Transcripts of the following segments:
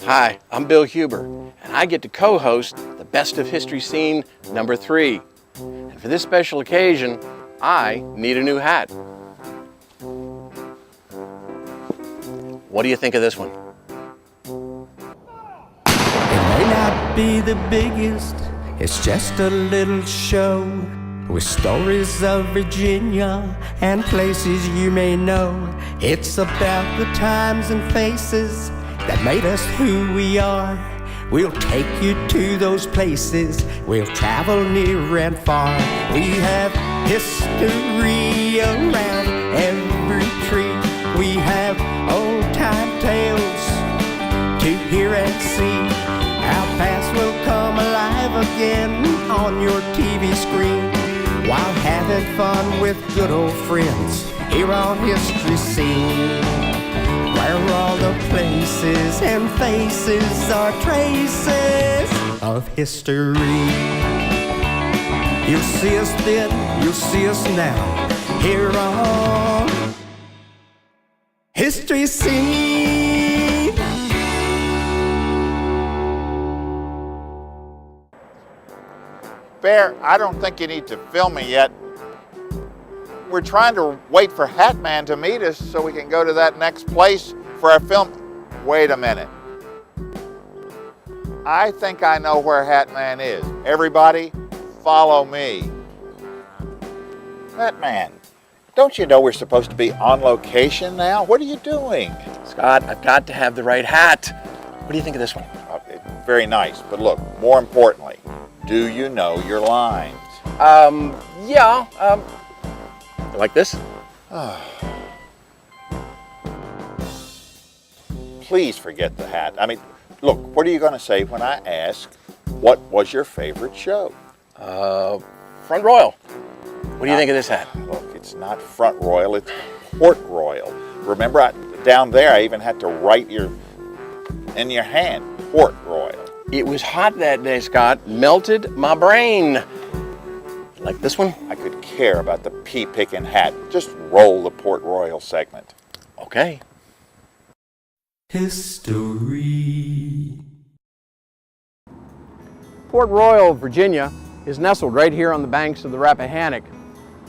Hi, I'm Bill Huber, and I get to co-host the Best of History Scene #3. And for this special occasion, I need a new hat. What do you think of this one? It may not be the biggest, it's just a little show with stories of Virginia and places you may know. It's about the times and faces that made us who we are. We'll take you to those places, we'll travel near and far. We have history around every tree. We have old-time tales to hear and see. Our past will come alive again on your TV screen, while having fun with good old friends here on History Scene, where all the places and faces are traces of history. You'll see us then, you'll see us now, here on History Scene. Bear, I don't think you need to film me yet. We're trying to wait for Hatman to meet us so we can go to that next place for our film. Wait a minute. I think I know where Hatman is. Everybody, follow me. Hatman, don't you know we're supposed to be on location now? What are you doing? Scott, I've got to have the right hat. What do you think of this one? Very nice, but look, more importantly, do you know your lines? Yeah, like this? Please forget the hat. I mean, look, what are you going to say when I ask, what was your favorite show? Front Royal. What do you think of this hat? Look, it's not Front Royal, it's Port Royal. Remember, down there I even had to write in your hand, Port Royal. It was hot that day, Scott. Melted my brain. Like this one? I could care about the pea-picking hat. Just roll the Port Royal segment. Okay. History. Port Royal, Virginia, is nestled right here on the banks of the Rappahannock.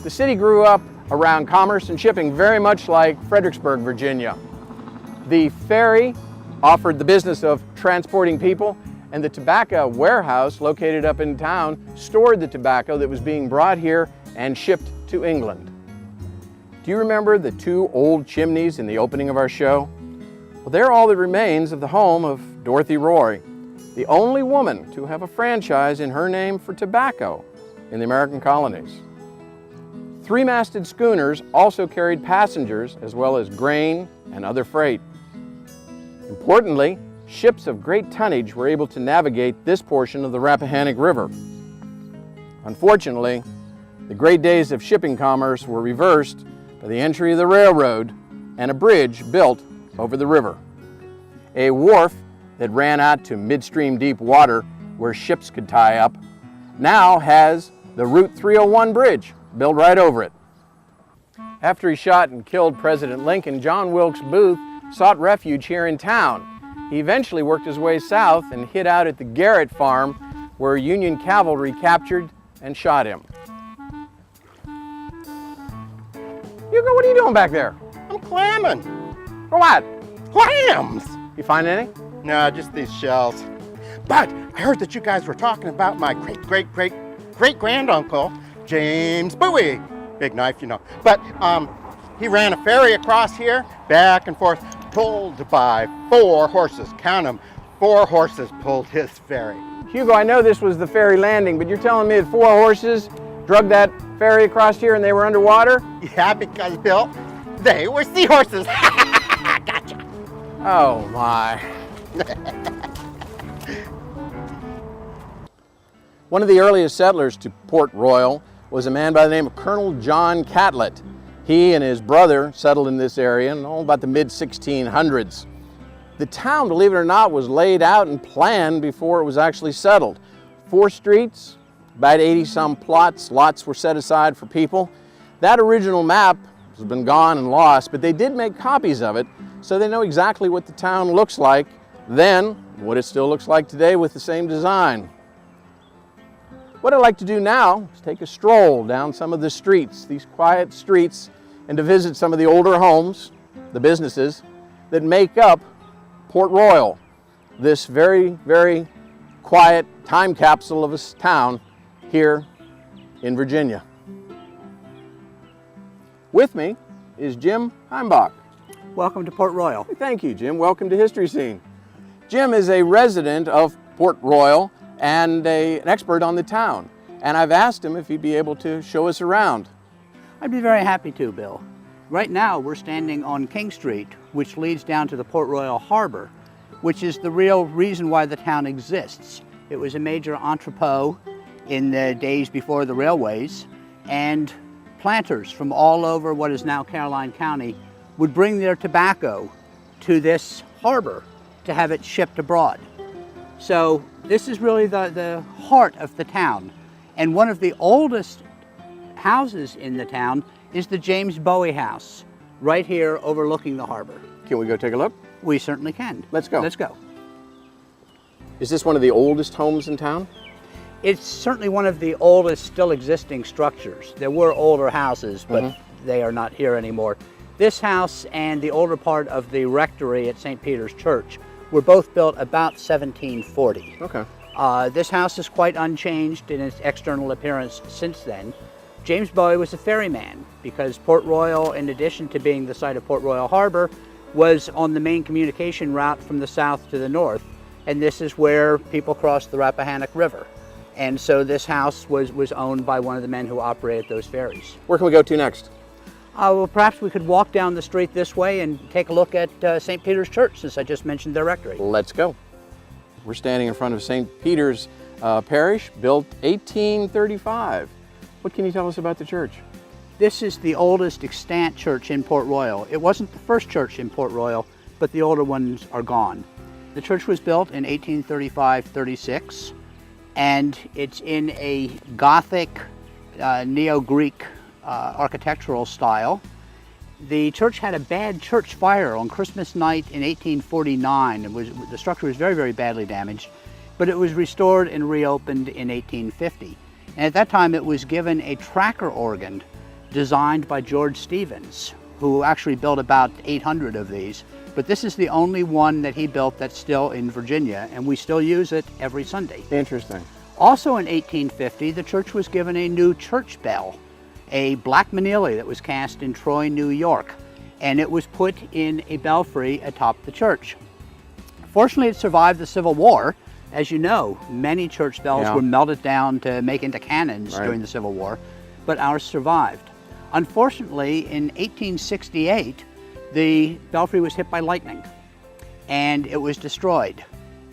The city grew up around commerce and shipping very much like Fredericksburg, Virginia. The ferry offered the business of transporting people, and the tobacco warehouse located up in town stored the tobacco that was being brought here and shipped to England. Do you remember the two old chimneys in the opening of our show? Well, they're all that remains of the home of Dorothy Roy, the only woman to have a franchise in her name for tobacco in the American colonies. Three-masted schooners also carried passengers as well as grain and other freight. Importantly, ships of great tonnage were able to navigate this portion of the Rappahannock River. Unfortunately, the great days of shipping commerce were reversed by the entry of the railroad and a bridge built over the river. A wharf that ran out to midstream deep water where ships could tie up now has the Route 301 bridge built right over it. After he shot and killed President Lincoln, John Wilkes Booth sought refuge here in town. He eventually worked his way south and hid out at the Garrett farm where Union cavalry captured and shot him. Hugo, what are you doing back there? I'm clamming. For what? Clams! You find any? No, just these shells. But I heard that you guys were talking about my great-great-great-great-granduncle, James Bowie. Big knife, you know. But he ran a ferry across here, back and forth, pulled by 4 horses. Count them. 4 horses pulled his ferry. Hugo, I know this was the ferry landing, but you're telling me that 4 horses drug that ferry across here and they were underwater? Yeah, because, Bill, they were seahorses. Gotcha. Oh, my. One of the earliest settlers to Port Royal was a man by the name of Colonel John Catlett. He and his brother settled in this area in about the mid-1600s. The town, believe it or not, was laid out and planned before it was actually settled. 4 streets, about 80-some plots, lots were set aside for people. That original map has been gone and lost, but they did make copies of it, so they know exactly what the town looks like then what it still looks like today with the same design. What I'd like to do now is take a stroll down some of the streets, these quiet streets, and to visit some of the older homes, the businesses, that make up Port Royal, this very, very quiet time capsule of a town here in Virginia. With me is Jim Heimbach. Welcome to Port Royal. Thank you, Jim. Welcome to History Scene. Jim is a resident of Port Royal and an expert on the town. And I've asked him if he'd be able to show us around. I'd be very happy to, Bill. Right now we're standing on King Street, which leads down to the Port Royal Harbor, which is the real reason why the town exists. It was a major entrepot in the days before the railways, and planters from all over what is now Caroline County would bring their tobacco to this harbor to have it shipped abroad. So this is really the heart of the town. And one of the oldest houses in the town is the James Bowie house, right here overlooking the harbor. Can we go take a look? We certainly can. Let's go. Let's go. Is this one of the oldest homes in town? It's certainly one of the oldest still existing structures. There were older houses, but they are not here anymore. This house and the older part of the rectory at St. Peter's Church were both built about 1740. Okay. This house is quite unchanged in its external appearance since then. James Bowie was a ferryman because Port Royal, in addition to being the site of Port Royal Harbor, was on the main communication route from the south to the north. And this is where people crossed the Rappahannock River. And so this house was owned by one of the men who operated those ferries. Where can we go to next? Well, perhaps we could walk down the street this way and take a look at St. Peter's Church, since I just mentioned their rectory. Let's go. We're standing in front of St. Peter's Parish, built 1835. What can you tell us about the church? This is the oldest extant church in Port Royal. It wasn't the first church in Port Royal, but the older ones are gone. The church was built in 1835-36, and it's in a Gothic, Neo-Greek architectural style. The church had a bad church fire on Christmas night in 1849. The structure was very, very badly damaged, but it was restored and reopened in 1850. And at that time it was given a tracker organ designed by George Stevens, who actually built about 800 of these. But this is the only one that he built that's still in Virginia, and we still use it every Sunday. Interesting. Also in 1850, the church was given a new church bell, a black manili that was cast in Troy, New York, and it was put in a belfry atop the church. Fortunately, it survived the Civil War. As you know, many church bells were melted down to make into cannons during the Civil War, but ours survived. Unfortunately, in 1868, the belfry was hit by lightning, and it was destroyed.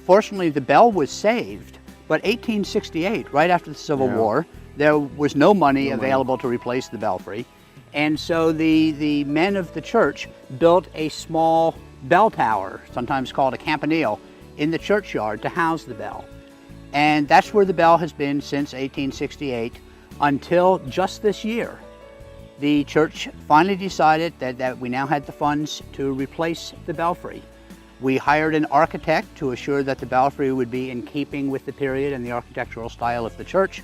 Fortunately, the bell was saved, but 1868, right after the Civil War, there was no money available to replace the belfry, and so the men of the church built a small bell tower, sometimes called a campanile, in the churchyard to house the bell. And that's where the bell has been since 1868 until just this year. The church finally decided that we now had the funds to replace the belfry. We hired an architect to assure that the belfry would be in keeping with the period and the architectural style of the church.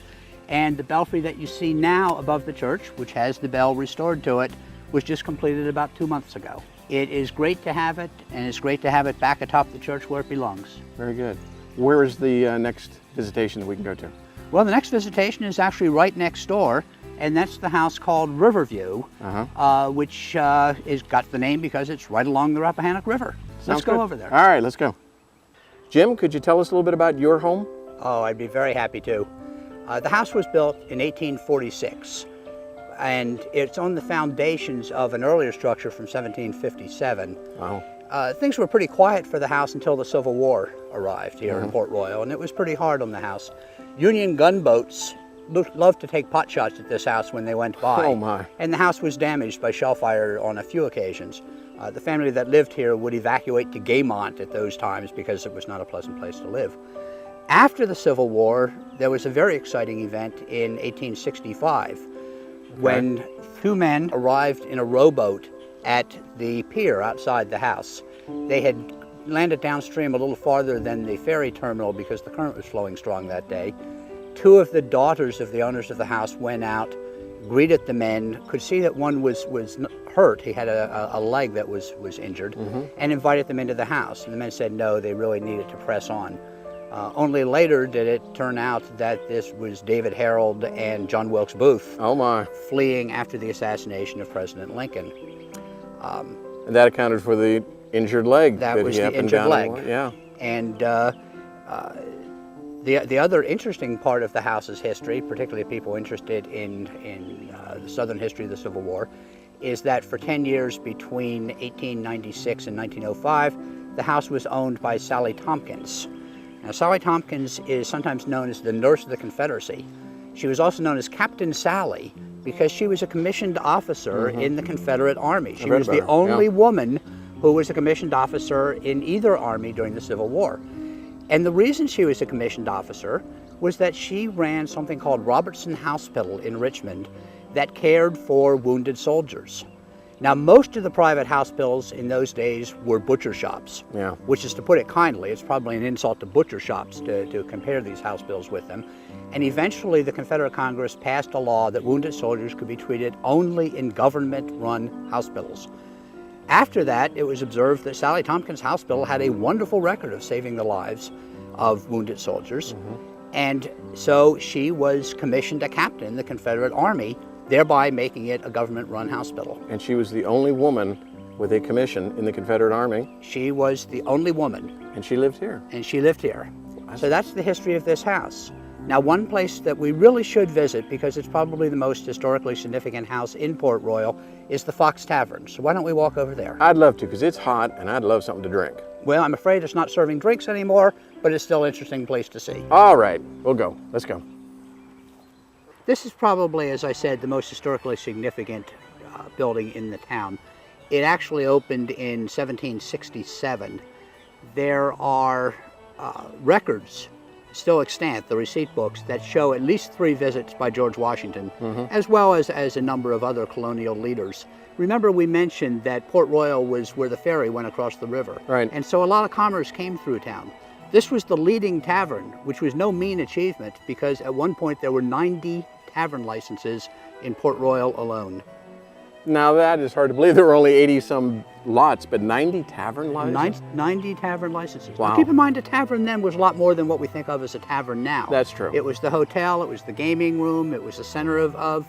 And the belfry that you see now above the church, which has the bell restored to it, was just completed about 2 months ago. It is great to have it, and it's great to have it back atop the church where it belongs. Very good. Where is the next visitation that we can go to? Well, the next visitation is actually right next door, and that's the house called Riverview, which is got the name because it's right along the Rappahannock River. Let's go over there. All right, let's go. Jim, could you tell us a little bit about your home? Oh, I'd be very happy to. The house was built in 1846, and it's on the foundations of an earlier structure from 1757. Wow. Things were pretty quiet for the house until the Civil War arrived here in Port Royal, and it was pretty hard on the house. Union gunboats loved to take pot shots at this house when they went by. Oh my. And the house was damaged by shell fire on a few occasions. The family that lived here would evacuate to Gaymont at those times because it was not a pleasant place to live. After the Civil War, there was a very exciting event in 1865 when two men arrived in a rowboat at the pier outside the house. They had landed downstream a little farther than the ferry terminal because the current was flowing strong that day. Two of the daughters of the owners of the house went out, greeted the men, could see that one was hurt. He had a leg that was injured, and invited them into the house. And the men said no, they really needed to press on. Only later did it turn out that this was David Harold and John Wilkes Booth. Oh my. Fleeing after the assassination of President Lincoln. And that accounted for the injured leg. That was he the happened injured down leg. in. Yeah. And the other interesting part of the house's history, particularly people interested in the Southern history of the Civil War, is that for 10 years between 1896 and 1905, the house was owned by Sally Tompkins. Now, Sally Tompkins is sometimes known as the nurse of the Confederacy. She was also known as Captain Sally because she was a commissioned officer in the Confederate Army. She was the only woman who was a commissioned officer in either army during the Civil War. And the reason she was a commissioned officer was that she ran something called Robertson Hospital in Richmond that cared for wounded soldiers. Now, most of the private hospitals in those days were butcher shops, which is, to put it kindly, it's probably an insult to butcher shops to compare these hospitals with them. And eventually the Confederate Congress passed a law that wounded soldiers could be treated only in government-run hospitals. After that, it was observed that Sally Tompkins Hospital had a wonderful record of saving the lives of wounded soldiers. And so she was commissioned a captain in the Confederate Army, thereby making it a government-run hospital. And she was the only woman with a commission in the Confederate Army. She was the only woman. And she lived here. And she lived here. So that's the history of this house. Now, one place that we really should visit, because it's probably the most historically significant house in Port Royal, is the Fox Tavern. So why don't we walk over there? I'd love to, because it's hot and I'd love something to drink. Well, I'm afraid it's not serving drinks anymore, but it's still an interesting place to see. All right, we'll go. Let's go. This is probably, as I said, the most historically significant building in the town. It actually opened in 1767. There are records still extant, the receipt books, that show at least 3 visits by George Washington, as well as a number of other colonial leaders. Remember, we mentioned that Port Royal was where the ferry went across the river. Right. And so a lot of commerce came through town. This was the leading tavern, which was no mean achievement, because at one point there were 90 tavern licenses in Port Royal alone. Now that is hard to believe. There were only 80-some lots, but 90 tavern licenses? 90 tavern licenses. Wow. Now, keep in mind, a tavern then was a lot more than what we think of as a tavern now. That's true. It was the hotel, it was the gaming room, it was the center of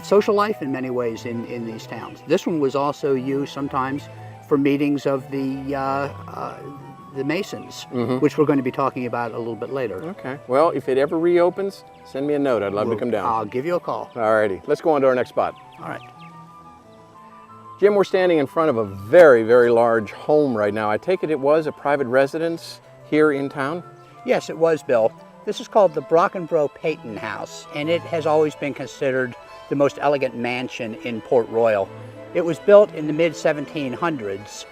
social life in many ways in these towns. This one was also used sometimes for meetings of the Masons, which we're going to be talking about a little bit later. Okay. Well, if it ever reopens, send me a note. I'd love to come down. I'll give you a call. All righty. Let's go on to our next spot. All right. Jim, we're standing in front of a very, very large home right now. I take it was a private residence here in town? Yes, it was, Bill. This is called the Brocken Payton House, and it has always been considered the most elegant mansion in Port Royal. It was built in the mid-1700s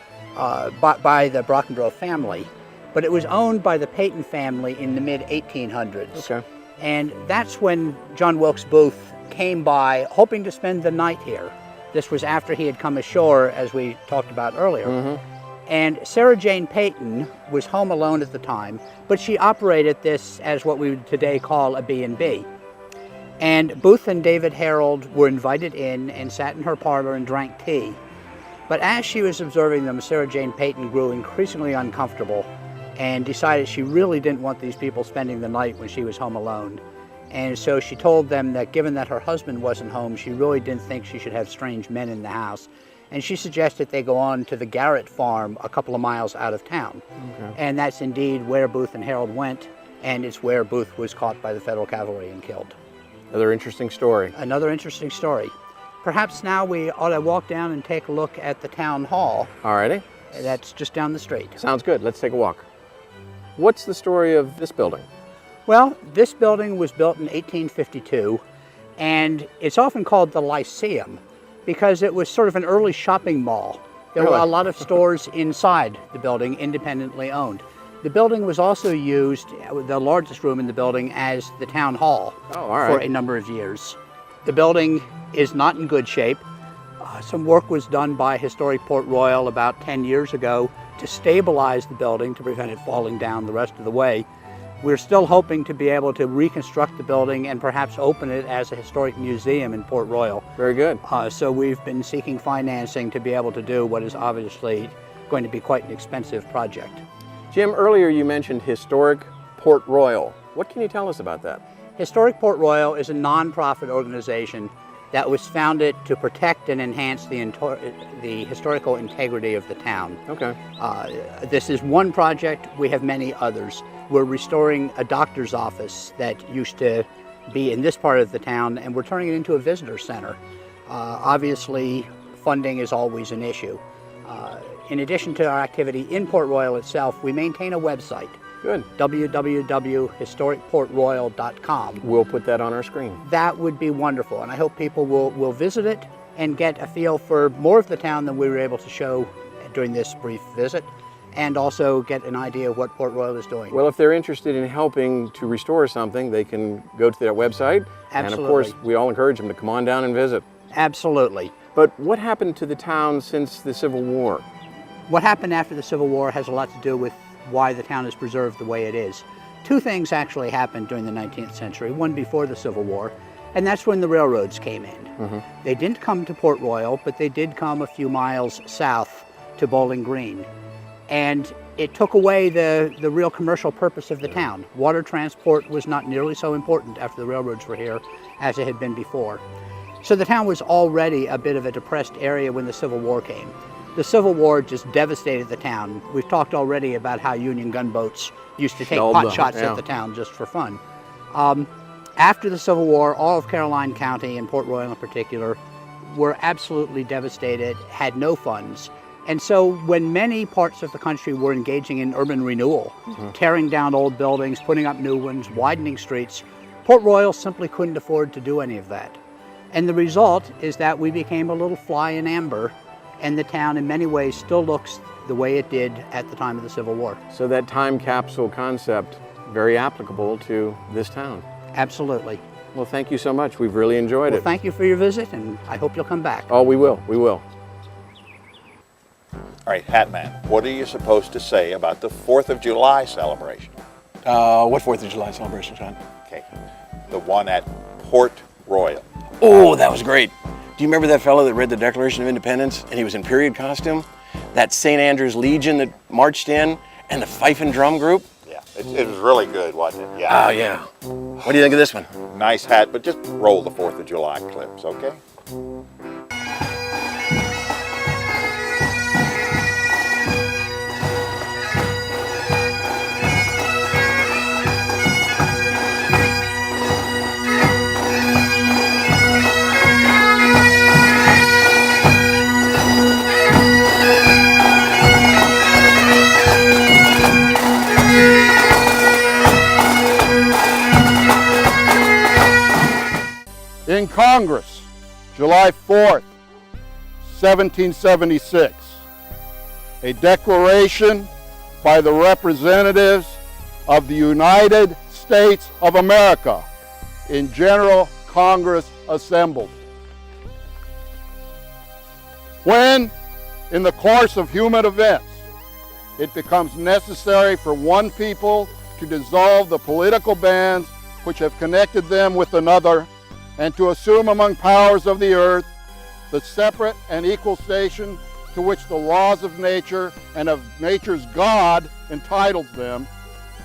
by the Brocken family, but it was owned by the Payton family in the mid-1800s. Okay. And that's when John Wilkes Booth came by, hoping to spend the night here. This was after he had come ashore, as we talked about earlier. And Sarah Jane Payton was home alone at the time, but she operated this as what we would today call a B&B. And Booth and David Harold were invited in and sat in her parlor and drank tea. But as she was observing them, Sarah Jane Payton grew increasingly uncomfortable and decided she really didn't want these people spending the night when she was home alone. And so she told them that given that her husband wasn't home, she really didn't think she should have strange men in the house. And she suggested they go on to the Garrett farm a couple of miles out of town. Okay. And that's indeed where Booth and Harold went, and it's where Booth was caught by the Federal cavalry and killed. Another interesting story. Another interesting story. Perhaps now we ought to walk down and take a look at the town hall. All righty. That's just down the street. Sounds good. Let's take a walk. What's the story of this building? Well, this building was built in 1852, and it's often called the Lyceum because it was sort of an early shopping mall. There were a lot of stores inside the building, independently owned. The building was also used, the largest room in the building, as the town hall for a number of years. The building is not in good shape. Some work was done by Historic Port Royal about 10 years ago to stabilize the building to prevent it falling down the rest of the way. We're still hoping to be able to reconstruct the building and perhaps open it as a historic museum in Port Royal. Very good. So we've been seeking financing to be able to do what is obviously going to be quite an expensive project. Jim, earlier you mentioned Historic Port Royal. What can you tell us about that? Historic Port Royal is a non-profit organization that was founded to protect and enhance the historical integrity of the town. Okay. This is one project. We have many others. We're restoring a doctor's office that used to be in this part of the town, and we're turning it into a visitor center. Obviously, funding is always an issue. In addition to our activity in Port Royal itself, we maintain a website. Good. www.historicportroyal.com. We'll put that on our screen. That would be wonderful, and I hope people will visit it and get a feel for more of the town than we were able to show during this brief visit, and also get an idea of what Port Royal is doing. Well, if they're interested in helping to restore something, they can go to their website. Absolutely. And of course, we all encourage them to come on down and visit. Absolutely. But what happened to the town since the Civil War? What happened after the Civil War has a lot to do with why the town is preserved the way it is. Two things actually happened during the 19th century, one before the Civil War, and that's when the railroads came in. They didn't come to Port Royal, but they did come a few miles south to Bowling Green. And it took away the real commercial purpose of the town. Water transport was not nearly so important after the railroads were here as it had been before. So the town was already a bit of a depressed area when the Civil War came. The Civil War just devastated the town. We've talked already about how Union gunboats used to take pot shots at the town just for fun. After the Civil War, all of Caroline County, and Port Royal in particular, were absolutely devastated, had no funds. And so when many parts of the country were engaging in urban renewal, tearing down old buildings, putting up new ones, widening streets, Port Royal simply couldn't afford to do any of that. And the result is that we became a little fly in amber, and the town in many ways still looks the way it did at the time of the Civil War. So that time capsule concept, very applicable to this town. Absolutely. Well, thank you so much. We've really enjoyed it. Thank you for your visit, and I hope you'll come back. Oh, we will. We will. All right, Hatman, what are you supposed to say about the 4th of July celebration? What 4th of July celebration, John? Okay, the one at Port Royal. Oh, that was great. Do you remember that fellow that read the Declaration of Independence and he was in period costume? That St. Andrew's Legion that marched in, and the fife and drum group? Yeah, it was really good, wasn't it? Yeah. Oh, yeah. What do you think of this one? Nice hat, but just roll the 4th of July clips, okay? In Congress, July 4th, 1776, a declaration by the representatives of the United States of America in General Congress assembled. When, in the course of human events, it becomes necessary for one people to dissolve the political bands which have connected them with another, and to assume among powers of the earth the separate and equal station to which the laws of nature and of nature's God entitles them,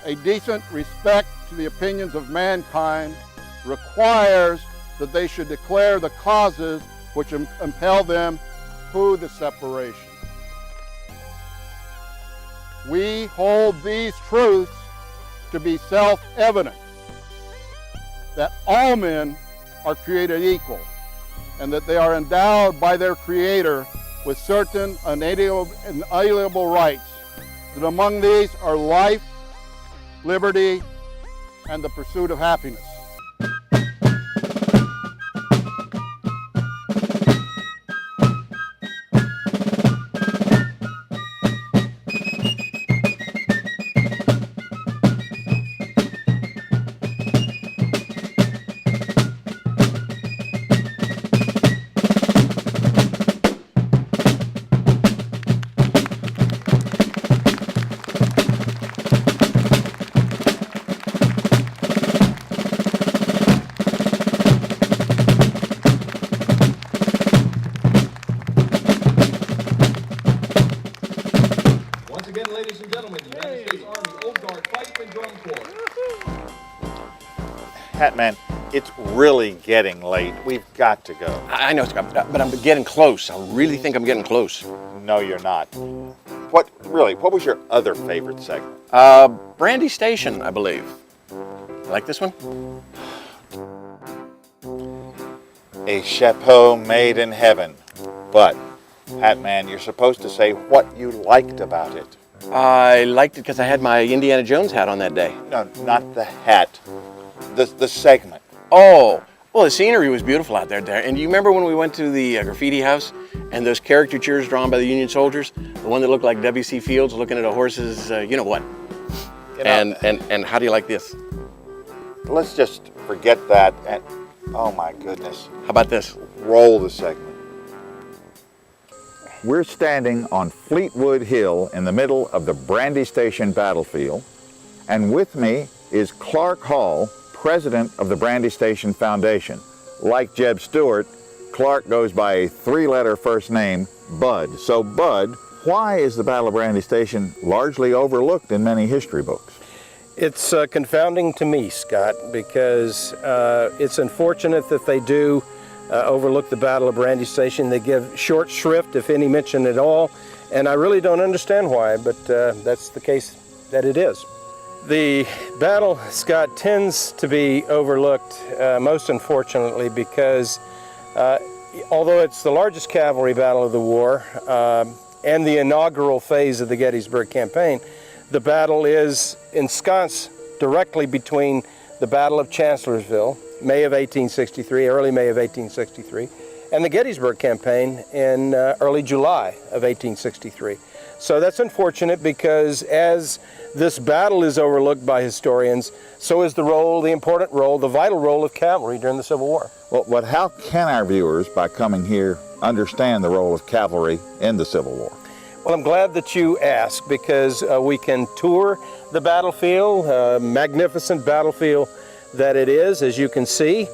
a decent respect to the opinions of mankind requires that they should declare the causes which impel them to the separation. We hold these truths to be self-evident, that all men are created equal, and that they are endowed by their Creator with certain inalienable rights, that among these are life, liberty, and the pursuit of happiness. ladies and gentlemen, the United States Army Old Guard Fife and Drum Corps. Hatman, it's really getting late. We've got to go. I know, Scott, but I'm getting close. I really think I'm getting close. No, you're not. What was your other favorite segment? Brandy Station, I believe. You like this one? A chapeau made in heaven. But, Hatman, you're supposed to say what you liked about it. I liked it because I had my Indiana Jones hat on that day. No, not the hat. The segment. Oh, well, the scenery was beautiful out there. And do you remember when we went to the Graffiti House and those caricatures drawn by the Union soldiers? The one that looked like W.C. Fields looking at a horse's, you know what? And how do you like this? Let's just forget that. And, oh my goodness. How about this? Roll the segment. We're standing on Fleetwood Hill in the middle of the Brandy Station battlefield. And with me is Clark Hall, president of the Brandy Station Foundation. Like Jeb Stewart, Clark goes by a three-letter first name, Bud. So Bud, why is the Battle of Brandy Station largely overlooked in many history books? It's confounding to me, Scott, because it's unfortunate that they do overlook the Battle of Brandy Station. They give short shrift, if any mention at all, and I really don't understand why, but that's the case that it is. The battle, Scott, tends to be overlooked, most unfortunately, because although it's the largest cavalry battle of the war and the inaugural phase of the Gettysburg Campaign, the battle is ensconced directly between the Battle of Chancellorsville, May of 1863, early May of 1863, and the Gettysburg Campaign in early July of 1863. So that's unfortunate because as this battle is overlooked by historians, so is the important role, the vital role of cavalry during the Civil War. Well, but how can our viewers, by coming here, understand the role of cavalry in the Civil War? Well, I'm glad that you asked because we can tour the battlefield, magnificent battlefield that it is, as you can see.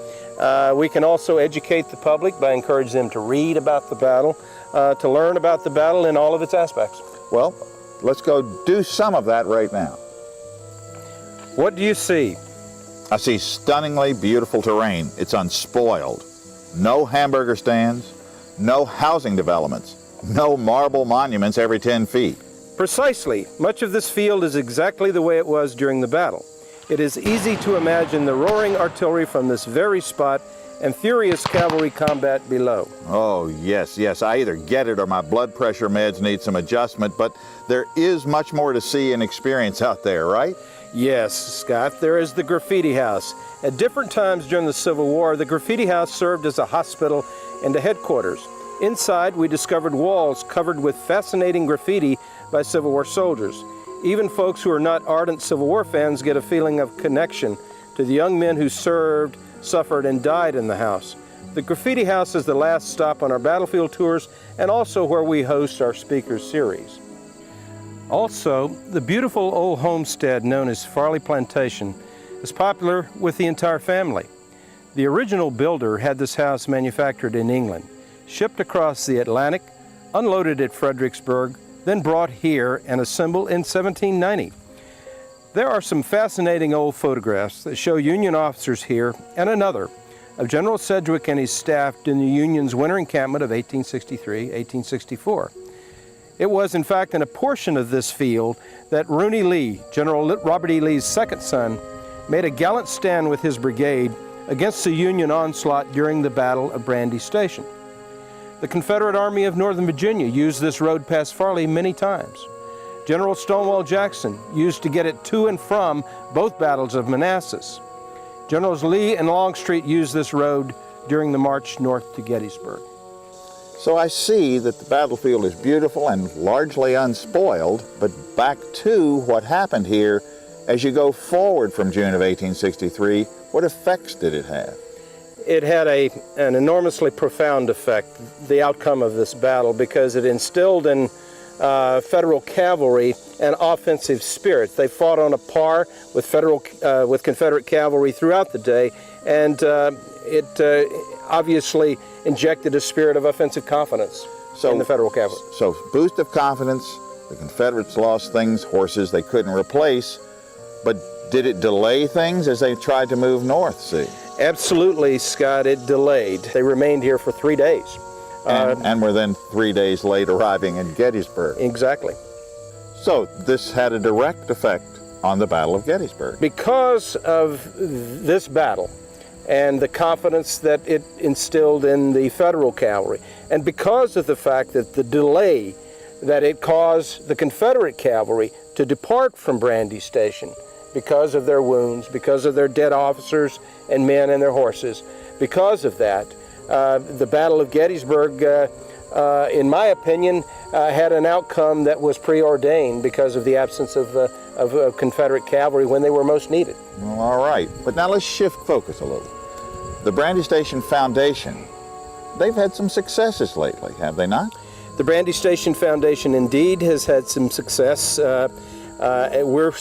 We can also educate the public by encouraging them to read about the battle, to learn about the battle in all of its aspects. Well, let's go do some of that right now. What do you see? I see stunningly beautiful terrain. It's unspoiled. No hamburger stands, no housing developments, no marble monuments every 10 feet. Precisely. Much of this field is exactly the way it was during the battle. It is easy to imagine the roaring artillery from this very spot and furious cavalry combat below. Oh, yes. I either get it or my blood pressure meds need some adjustment, but there is much more to see and experience out there, right? Yes, Scott, there is the Graffiti House. At different times during the Civil War, the Graffiti House served as a hospital and a headquarters. Inside, we discovered walls covered with fascinating graffiti by Civil War soldiers. Even folks who are not ardent Civil War fans get a feeling of connection to the young men who served, suffered, and died in the house. The Graffiti House is the last stop on our battlefield tours and also where we host our speakers series. Also, the beautiful old homestead known as Farley Plantation is popular with the entire family. The original builder had this house manufactured in England, shipped across the Atlantic, unloaded at Fredericksburg, then brought here and assembled in 1790. There are some fascinating old photographs that show Union officers here and another of General Sedgwick and his staff during the Union's winter encampment of 1863-1864. It was, in fact, in a portion of this field that Rooney Lee, General Robert E. Lee's second son, made a gallant stand with his brigade against the Union onslaught during the Battle of Brandy Station. The Confederate Army of Northern Virginia used this road past Farley many times. General Stonewall Jackson used to get it to and from both battles of Manassas. Generals Lee and Longstreet used this road during the march north to Gettysburg. So I see that the battlefield is beautiful and largely unspoiled, but back to what happened here, as you go forward from June of 1863, what effects did it have? It had an enormously profound effect, the outcome of this battle, because it instilled in Federal cavalry an offensive spirit. They fought on a par with Confederate cavalry throughout the day, and it obviously injected a spirit of offensive confidence in the Federal cavalry. So boost of confidence, The Confederates lost things, horses they couldn't replace, but did it delay things as they tried to move north, see? Absolutely, Scott, it delayed. They remained here for 3 days. And were then 3 days late arriving in Gettysburg. Exactly. So this had a direct effect on the Battle of Gettysburg. Because of this battle and the confidence that it instilled in the Federal cavalry, and because of the fact that the delay that it caused the Confederate cavalry to depart from Brandy Station because of their wounds, because of their dead officers and men and their horses, because of that, the Battle of Gettysburg, in my opinion, had an outcome that was preordained because of the absence of Confederate cavalry when they were most needed. Well, all right, but now let's shift focus a little. The Brandy Station Foundation, they've had some successes lately, have they not? The Brandy Station Foundation indeed has had some success. We're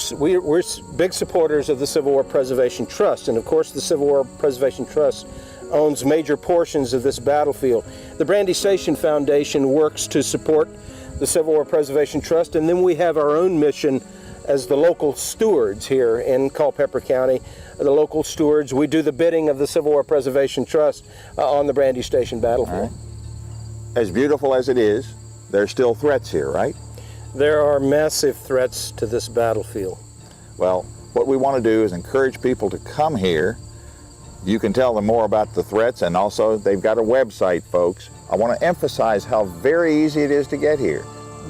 big supporters of the Civil War Preservation Trust, and of course the Civil War Preservation Trust owns major portions of this battlefield. The Brandy Station Foundation works to support the Civil War Preservation Trust, and then we have our own mission as the local stewards here in Culpeper County. The local stewards, we do the bidding of the Civil War Preservation Trust on the Brandy Station battlefield. Right. As beautiful as it is, there's still threats here, right? There are massive threats to this battlefield. Well, what we want to do is encourage people to come here. You can tell them more about the threats, and also they've got a website, folks. I want to emphasize how very easy it is to get here.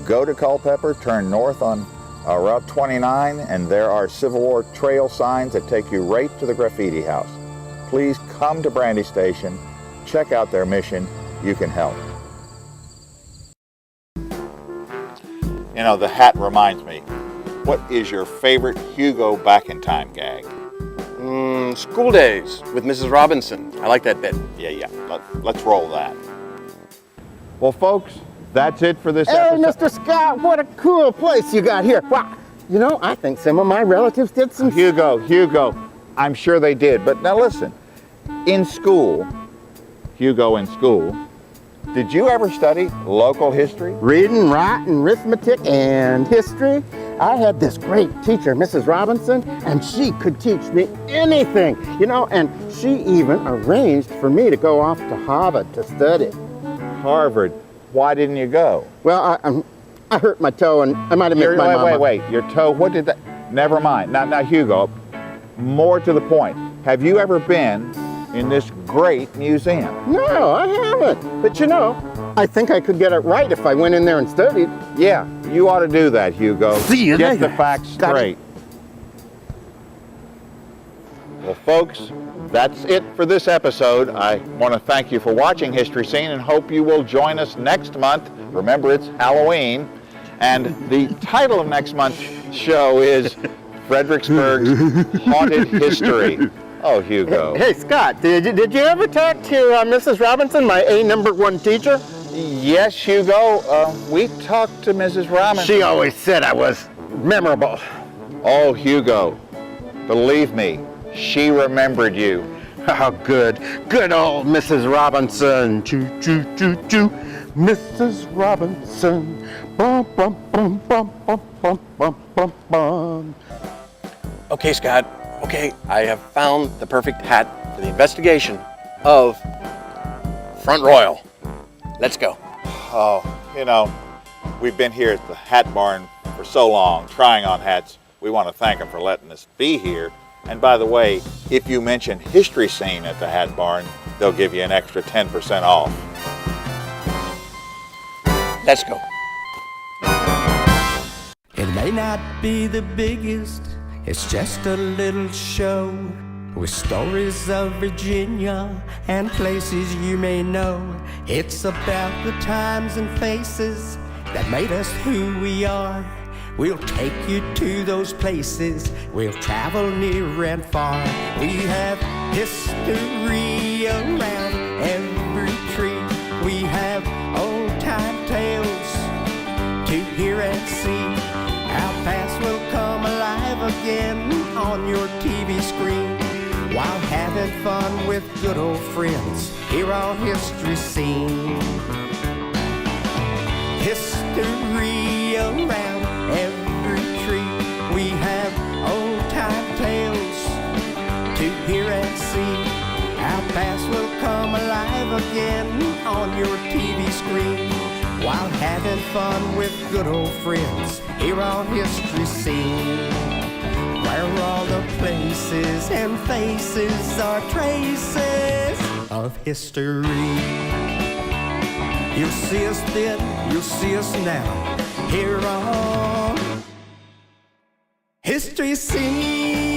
Go to Culpeper, turn north on Route 29, and there are Civil War trail signs that take you right to the Graffiti House. Please come to Brandy Station, check out their mission. You can help. You know, the hat reminds me, what is your favorite Hugo back-in-time gag? School days with Mrs. Robinson. I like that bit. Yeah. Let's roll that. Well, folks, that's it for this Hey, episode. Mr. Scott, what a cool place you got here. Wow. You know, I think some of my relatives did some... Hugo, I'm sure they did. But now listen, in school, Hugo in school, did you ever study local history? Reading, writing, arithmetic, and history. I had this great teacher, Mrs. Robinson, and she could teach me anything, you know, and she even arranged for me to go off to Harvard to study. Harvard. Why didn't you go? Well, I hurt my toe, and I might have missed my mama. Wait. Your toe, what did that? Never mind. Now, Hugo, more to the point. Have you ever been in this great museum? No, I haven't. But you know, I think I could get it right if I went in there and studied. Yeah, you ought to do that, Hugo. See you Get later. the facts straight. Well, folks, that's it for this episode. I want to thank you for watching History Scene and hope you will join us next month. Remember, it's Halloween. And the title of next month's show is Fredericksburg's Haunted History. Oh, Hugo. Hey, Scott, did you ever talk to Mrs. Robinson, my #1 teacher? Yes, Hugo. We talked to Mrs. Robinson. She always said I was memorable. Oh, Hugo, believe me, she remembered you. Oh, good old Mrs. Robinson. Choo, choo, choo, choo. Mrs. Robinson. Bum, bum, bum, bum, bum, bum, bum, bum, bum. Okay, Scott. Okay, I have found the perfect hat for the investigation of Front Royal. Let's go. Oh, you know, we've been here at the Hat Barn for so long, trying on hats. We want to thank them for letting us be here. And by the way, if you mention History Scene at the Hat Barn, they'll give you an extra 10% off. Let's go. It may not be the biggest, it's just a little show with stories of Virginia and places you may know. It's about the times and faces that made us who we are. We'll take you to those places, we'll travel near and far. We have history around every tree. We have old-time tales to hear and see. Our past will come alive again on your TV screen while having fun with good old friends here on History Scene. History history around every tree. We have old-time tales to hear and see. Our past will come alive again on your TV screen, while having fun with good old friends here on History Scene, where all the places and faces are traces of history. You'll see us then, you'll see us now, here on History Scene.